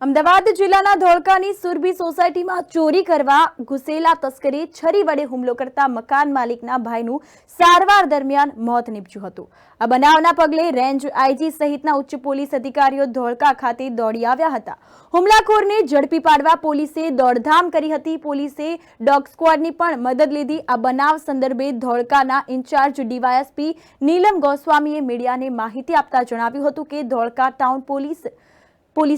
અમદાવાદ જિલ્લાના ધોળકાની સુરભી સોસાયટીમાં ચોરી કરવા ઘૂસેલા તસ્કરે છરી વડે હુમલો કરતા મકાન માલિકના ભાઈનું સારવાર દરમિયાન મોત નીપજ્યું હતું। આ બનાવના પગલે રેન્જ આઈજી સહિતના ઉચ્ચ પોલીસ અધિકારીઓ ધોળકા ખાતે દોડી આવ્યા હતા। હુમલાખોરને ઝડપી પાડવા પોલીસે દોડધામ કરી હતી। પોલીસે ડોગ સ્ક્વોડની પણ મદદ લીધી। આ બનાવ સંદર્ભે ધોળકાના ઇન્ચાર્જ ડીવાયએસપી નીલમ ગોસ્વામીએ મીડિયાને માહિતી આપતા જણાવ્યું હતું કે ધોળકા ટાઉન પોલીસ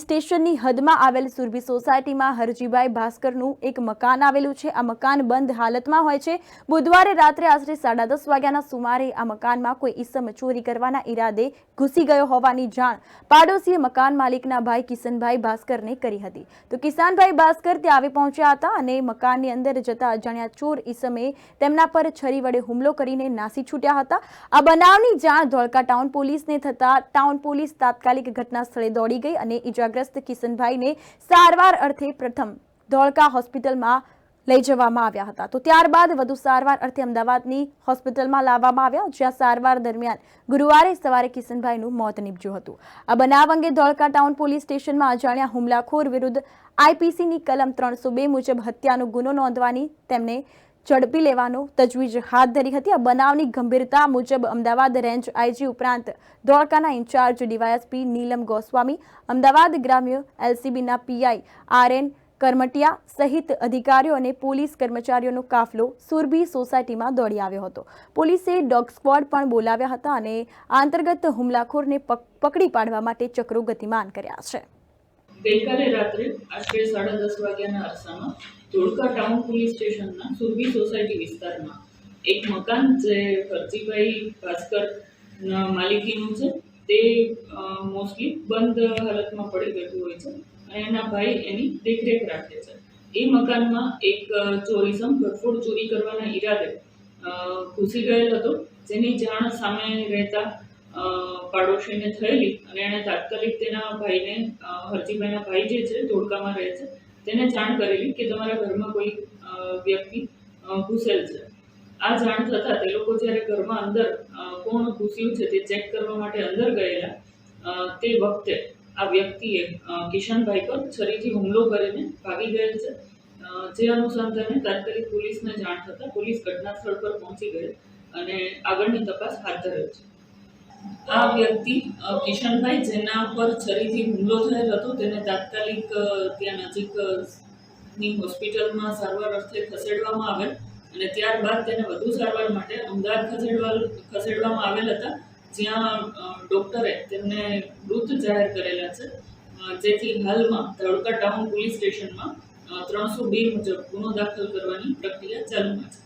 સ્ટેશનની હદમાં આવેલ સુરભી સોસાયટીમાં હરજીભાઈ ભાસ્કરનું એક મકાન આવેલું છે। આ મકાન બંધ હાલતમાં હોય છે। બુધવારે રાત્રે આશરે 10:30 વાગ્યાના સુમારે આ મકાનમાં કોઈ ઈસમ ચોરી કરવાના ઈરાદે ઘૂસી ગયો હોવાની જાણ પાડોશીએ મકાન માલિકના ભાઈ કિશનભાઈ ભાસ્કરને કરી હતી। તો કિશનભાઈ ભાસ્કર ત્યાં આવી પહોંચ્યા હતા અને મકાનની અંદર જતા અજાણ્યા ચોર ઈસમે તેમના પર છરી વડે હુમલો કરીને નાસી છૂટ્યા હતા। આ બનાવની જાણ ધોળકા ટાઉન પોલીસને થતા ટાઉન પોલીસ તાત્કાલિક ઘટના સ્થળે દોડી ગઈ અને इजाग्रस्त किशनभाई सारवार अर्थे प्रथम धोळका होस्पिटल લઈ જવામાં આવ્યા હતા। તો ત્યારબાદ વધુ સારવાર અર્થે અમદાવાદની હોસ્પિટલમાં લાવવામાં આવ્યા, જ્યાં સારવાર દરમિયાન ગુરુવારે સવારે કિશનભાઈનું મોત નીપજ્યું હતું। આ બનાવ અંગે ધોળકા ટાઉન પોલીસ સ્ટેશનમાં અજાણ્યા હુમલાખોર વિરુદ્ધ આઈપીસીની કલમ 302 મુજબ હત્યાનો ગુનો નોંધવાની તેમને ઝડપી લેવાનો તજવીજ હાથ ધરી હતી। આ બનાવની ગંભીરતા મુજબ અમદાવાદ રેન્જ આઈજી ઉપરાંત ધોળકાના ઇન્ચાર્જ ડીવાયએસપી નીલમ ગોસ્વામી, અમદાવાદ ગ્રામ્ય એલસીબીના પીઆઈ આરએન કરમટિયા સહિત અધિકારીઓ અને પોલીસ કર્મચારીઓનો કાફલો સુરભી સોસાયટીમાં દોડી આવ્યો હતો। પોલીસે ડોગ સ્ક્વોડ પણ બોલાવ્યા હતા અને આ અંતર્ગત હુમલાખોરને પકડી પાડવા માટે ચક્રો ગતિમાન કર્યા છે। ગઈકાલે રાત્રે આશરે 10:30 વાગ્યાના અરસામાં ધોળકા ટાઉન પોલીસ સ્ટેશનના સુરભી સોસાયટી વિસ્તારમાં એક મકાન જે હરજીભાઈ ભાસ્કરના માલિકીનું છે તે મોસ્ટલી બંધ હાલતમાં પડી ગયું હોય છે અને એના ભાઈ એની દેખરેખ રાખે છે। એ મકાનમાં એક ચોરીસમ ઘરફોડ ચોરી કરવાના ઈરાદે ઘૂસી ગયેલ હતો, જેની જાણ સામે રહેતા પાડોશીને થયેલી અને એણે તાત્કાલિક તેના ભાઈને હરજીભાઈના ભાઈ જે છે ધોળકામાં રહે છે તેને જાણ કરેલી કે તમારા ઘરમાં કોઈ વ્યક્તિ ઘૂસેલ છે। આ જાણ થતાં તે લોકો જ્યારે ઘરમાં અંદર કોણ ઘૂસ્યું છે તે ચેક કરવા માટે અંદર ગયેલા તે વખતે આ વ્યક્તિએ કિશનભાઈ પર છરીથી હુમલો કરીને ભાગી ગયેલ છે। જે અનુસંધાને તાત્કાલિક પોલીસને જાણ થતાં પોલીસ ઘટના સ્થળ પર પહોંચી ગઈ અને આગળની તપાસ હાથ ધરેલ છે। આ વ્યક્તિ કિશનભાઈ જેના પર છરીથી હુમલો થયેલ હતો તેને તાત્કાલિક ત્યાં નજીકની હોસ્પિટલમાં સારવાર અર્થે ખસેડવામાં આવેલ અને ત્યારબાદ તેને વધુ સારવાર માટે અમદાવાદ ખસેડવામાં આવેલ હતા, જ્યાં ડૉક્ટરે તેમને મૃત જાહેર કરેલા છે, જેથી હાલમાં ધોળકા ટાઉન પોલીસ સ્ટેશનમાં 302 મુજબ ગુનો દાખલ કરવાની પ્રક્રિયા ચાલુમાં છે।